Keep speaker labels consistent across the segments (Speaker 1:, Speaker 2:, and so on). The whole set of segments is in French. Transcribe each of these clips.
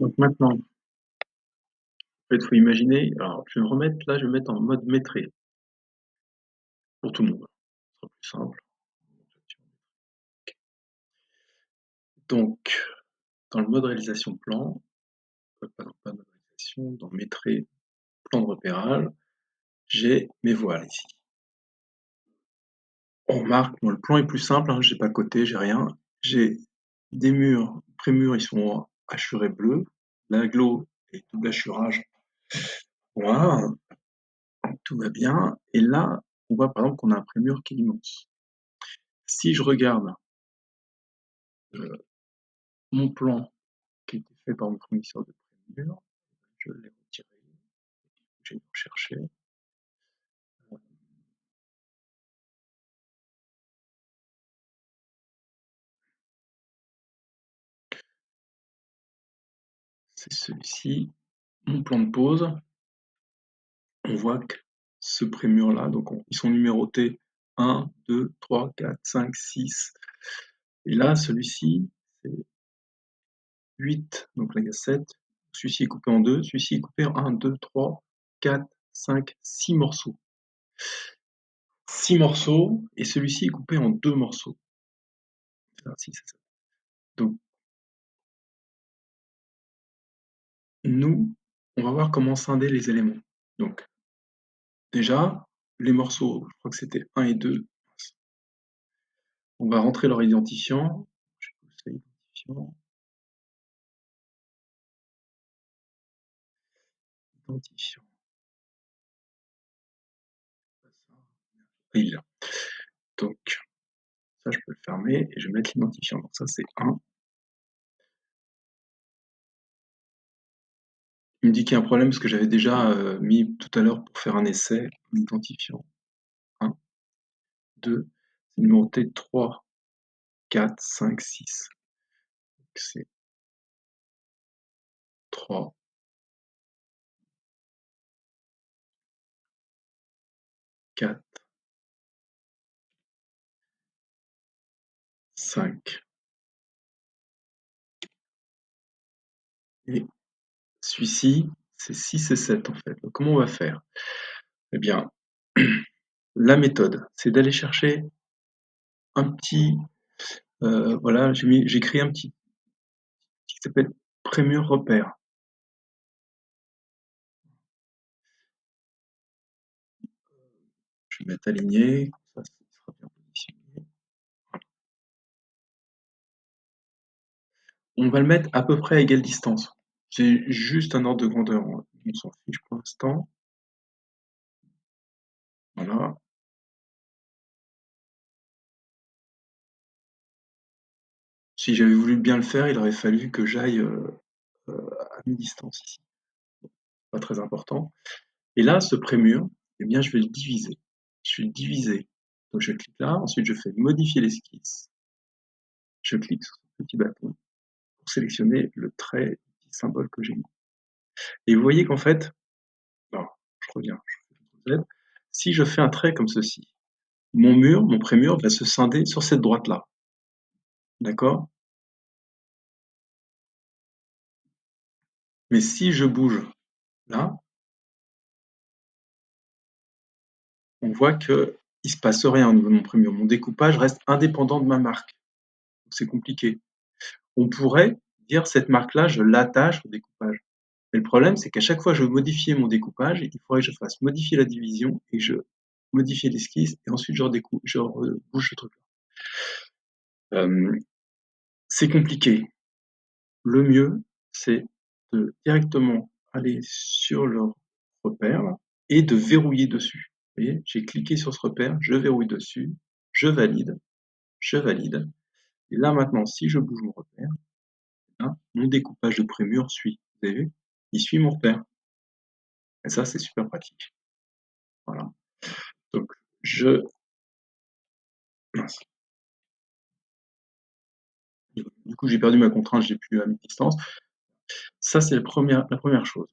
Speaker 1: Donc maintenant, en fait, il faut imaginer, alors je vais me remettre là, je vais me mettre en mode maîtrise pour tout le monde. Ce sera plus simple. Donc, dans le mode réalisation plan, pas de mode réalisation, dans maîtrise, plan de repérage, j'ai mes voiles ici. On remarque, bon, le plan est plus simple, hein, j'ai pas de côté, j'ai rien. J'ai des murs, prémurs, ils sont hachurés bleus. L'aglo est double hachurage. Voilà, tout va bien. Et là, on voit par exemple qu'on a un prémur qui est immense. Si je regarde euh, mon plan qui a été fait par mon fournisseur de prémur, je l'ai retiré, j'ai recherché. C'est celui-ci, mon plan de pose. On voit que ce prémur-là, donc ils sont numérotés 1, 2, 3, 4, 5, 6. Et là, celui-ci, c'est 8, donc là il y a 7. Celui-ci est coupé en 2, celui-ci est coupé en 1, 2, 3, 4, 5, 6 morceaux. 6 morceaux, et celui-ci est coupé en 2 morceaux. C'est ça. Donc, nous, on va voir comment scinder les éléments. Donc, déjà, les morceaux, je crois que c'était 1 et 2. On va rentrer leur identifiant. Je sais pas, identifiant. Identifiant. Il est là. Donc, ça, je peux le fermer et je vais mettre l'identifiant. Donc, ça, c'est 1. Il me dit qu'il y a un problème parce que j'avais déjà mis tout à l'heure pour faire un essai l'identifiant. 1, 2, c'est numéroté 3, 4, 5, 6. Donc, c'est 3, 4, 5. Et celui-ci, c'est 6 et 7 en fait. Donc, comment on va faire? Eh bien, la méthode, c'est d'aller chercher un petit. Voilà, j'ai créé un petit qui s'appelle Prémur repère. Je vais mettre aligné, comme ça sera bien positionné. On va le mettre à peu près à égale distance. C'est juste un ordre de grandeur, on s'en fiche pour l'instant. Voilà. Si j'avais voulu bien le faire, il aurait fallu que j'aille à mi-distance ici. Pas très important. Et là, ce prémur, eh bien, je vais le diviser. Je vais le diviser. Donc, je clique là. Ensuite, je fais modifier l'esquisse. Je clique sur ce petit bâton pour sélectionner le trait, le petit symbole que j'ai mis. Et vous voyez qu'en fait, alors, je reviens, je fais Z. Si je fais un trait comme ceci, mon mur, mon prémur va se scinder sur cette droite-là. D'accord? Mais si je bouge là, on voit qu'il ne se passe rien au niveau de mon prémur. Mon découpage reste indépendant de ma marque. C'est compliqué. On pourrait dire cette marque-là, je l'attache au découpage. Mais le problème, c'est qu'à chaque fois que je veux modifier mon découpage, il faudrait que je fasse modifier la division et je modifie l'esquisse et ensuite je bouge ce truc-là. C'est compliqué. Le mieux, c'est de directement aller sur le repère et de verrouiller dessus. Vous voyez, j'ai cliqué sur ce repère, je verrouille dessus, je valide, je valide. Et là maintenant, si je bouge mon repère, là, mon découpage de prémur suit. Vous avez vu? Il suit mon repère. Et ça, c'est super pratique. Voilà. Donc, mince. Du coup, j'ai perdu ma contrainte, j'ai plus à mi-distance. Ça, c'est la première chose.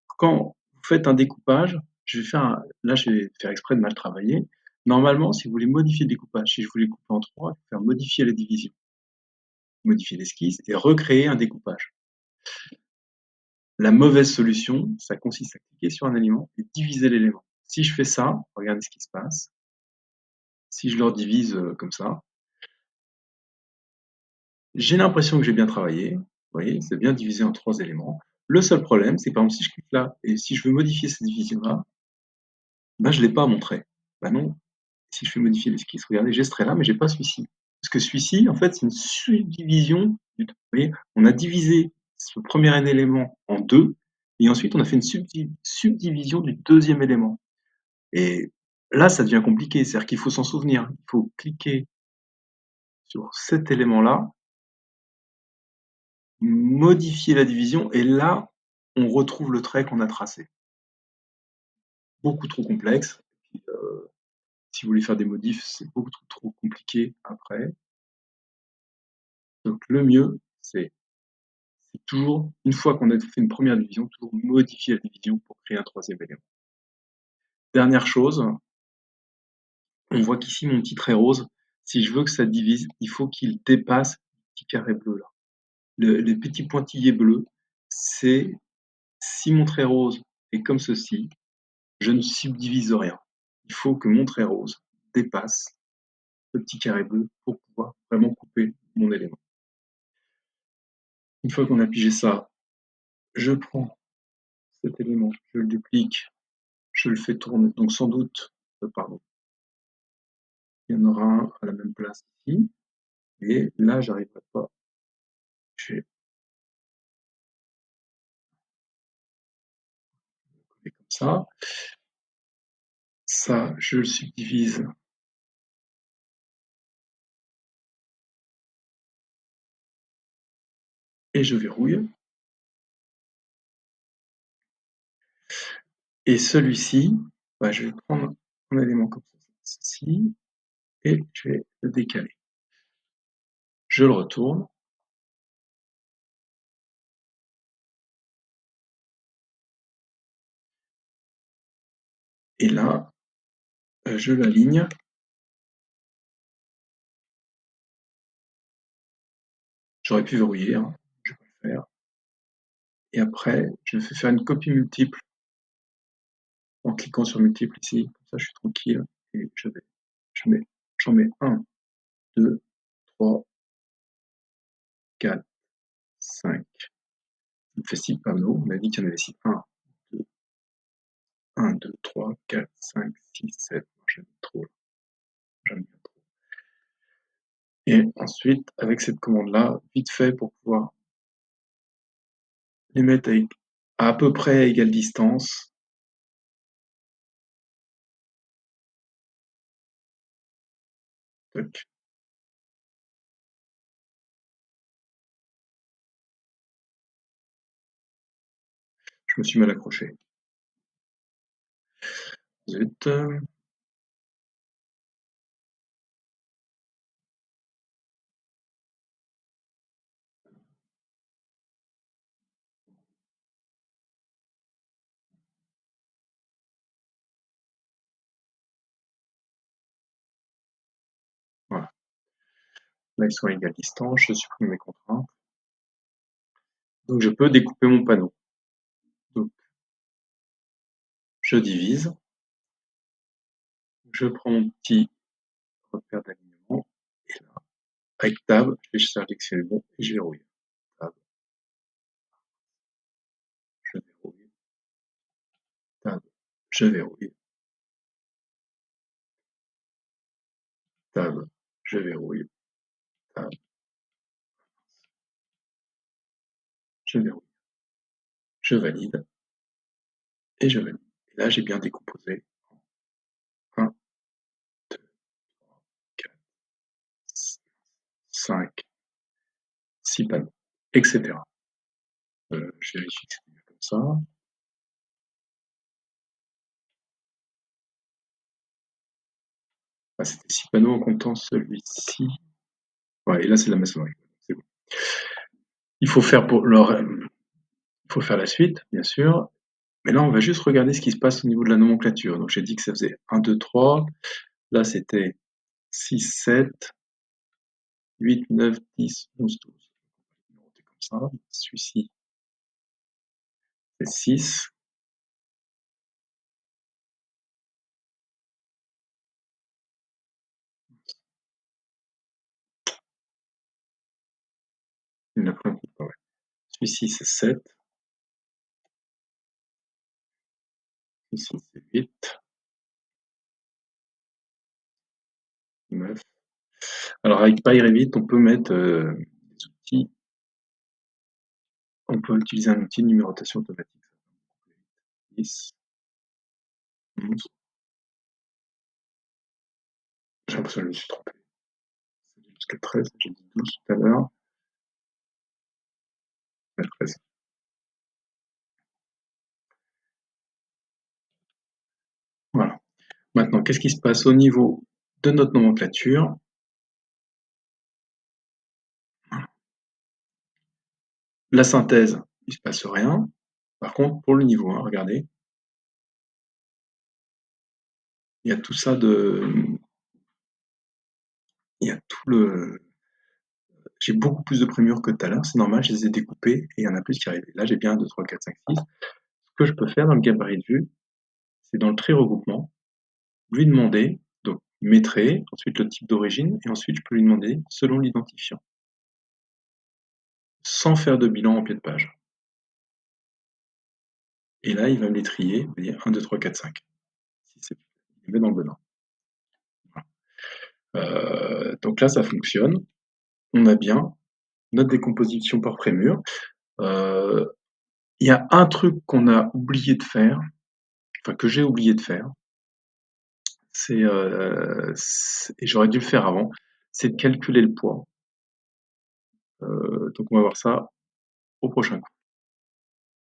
Speaker 1: Quand vous faites un découpage, là, je vais faire exprès de mal travailler. Normalement, si vous voulez modifier le découpage, si je voulais couper en 3, il faut faire modifier la division, modifier l'esquisse et recréer un découpage. La mauvaise solution, ça consiste à cliquer sur un élément et diviser l'élément. Si je fais ça, regardez ce qui se passe. Si je leur divise comme ça, j'ai l'impression que j'ai bien travaillé. Vous voyez, c'est bien divisé en 3 éléments. Le seul problème, c'est que par exemple, si je clique là et si je veux modifier cette division-là, ben, je ne l'ai pas montré. Ben non, si je fais modifier l'esquisse, regardez, j'ai ce trait-là, mais j'ai pas celui-ci. Parce que celui-ci, en fait, c'est une subdivision. Vous voyez, on a divisé ce premier élément en deux, et ensuite on a fait une subdivision du deuxième élément. Et là, ça devient compliqué, c'est-à-dire qu'il faut s'en souvenir. Il faut cliquer sur cet élément-là, modifier la division, et là, on retrouve le trait qu'on a tracé. Beaucoup trop complexe. Et puis, si vous voulez faire des modifs, c'est beaucoup trop compliqué après. Donc le mieux, c'est toujours, une fois qu'on a fait une première division, toujours modifier la division pour créer un troisième élément. Dernière chose, on voit qu'ici mon petit trait rose, si je veux que ça divise, il faut qu'il dépasse le petit carré bleu là. Les petits pointillés bleus, c'est si mon trait rose est comme ceci, je ne subdivise rien. Il faut que mon trait rose dépasse le petit carré bleu pour pouvoir vraiment couper mon élément. Une fois qu'on a pigé ça, je prends cet élément, je le duplique, je le fais tourner. Donc sans doute, pardon, il y en aura un à la même place ici. Et là, j'arriverai pas. Je vais coller comme ça. Ça, je le subdivise. Et je verrouille. Et celui-ci, bah, je vais prendre un élément comme ceci et je vais le décaler. Je le retourne. Et là, je l'aligne. J'aurais pu verrouiller, hein, je vais le faire. Et après, je fais faire une copie multiple en cliquant sur multiple ici. Comme ça, je suis tranquille. Et j'en mets 1, 2, 3, 4, 5. Ça me fait 6 panneaux. On a dit qu'il y en avait 6. 1, 2, 3, 4, 5, 6, 7. J'aime trop. J'aime bien trop. Et ensuite, avec cette commande-là, vite fait pour pouvoir les mettre à peu près à égale distance. Tac. Je me suis mal accroché. Zut. Voilà. Là, ils sont à égale distance. Je supprime mes contraintes. Donc, je peux découper mon panneau. Donc, je divise. Je prends mon petit repère d'alignement. Et là, avec Tab, je vais sélectionner le bon et je verrouille. Tab, je verrouille. Tab, je verrouille. Tab, je verrouille. Tab, je verrouille. Je valide. Et je valide. Et là, j'ai bien décomposé. 1, 2, 3, 4, 5, 6 panneaux, etc. Je vérifie que c'est bien comme ça. Ah, c'était 6 panneaux en comptant celui-ci. Ouais, et là, c'est la maçonnerie. C'est bon. Il faut faire il faut faire la suite, bien sûr. Mais là, on va juste regarder ce qui se passe au niveau de la nomenclature. Donc, j'ai dit que ça faisait 1, 2, 3. Là, c'était 6, 7, 8, 9, 10, 11, 12. Comme ça. Celui-ci, fait 6. Il n'a pris un coup de poing, ouais. Celui-ci, c'est 7. Ici, c'est 8. 9. Alors, avec Pair et vite, on peut mettre des outils. On peut utiliser un outil de numérotation automatique. 10, 11. J'ai l'impression que je me suis trompé. Jusqu'à 13, j'ai dit 12 tout à l'heure. 13. Voilà. Maintenant, qu'est-ce qui se passe au niveau de notre nomenclature? La synthèse, il ne se passe rien. Par contre, pour le niveau 1, regardez, il y a tout ça de. Il y a tout le. J'ai beaucoup plus de prémures que tout à l'heure, c'est normal, je les ai découpées et il y en a plus qui arrivent. Là, j'ai bien 1, 2, 3, 4, 5, 6. Ce que je peux faire dans le gabarit de vue, c'est dans le tri regroupement, lui demander, donc mes traits, ensuite le type d'origine, et ensuite je peux lui demander selon l'identifiant, sans faire de bilan en pied de page. Et là, il va me les trier, vous voyez, 1, 2, 3, 4, 5. Il les met dans le bon ordre. Voilà. Donc là, ça fonctionne. On a bien notre décomposition par prémure. Il y a un truc qu'on a oublié de faire, enfin que j'ai oublié de faire, et j'aurais dû le faire avant, c'est de calculer le poids. Donc on va voir ça au prochain coup.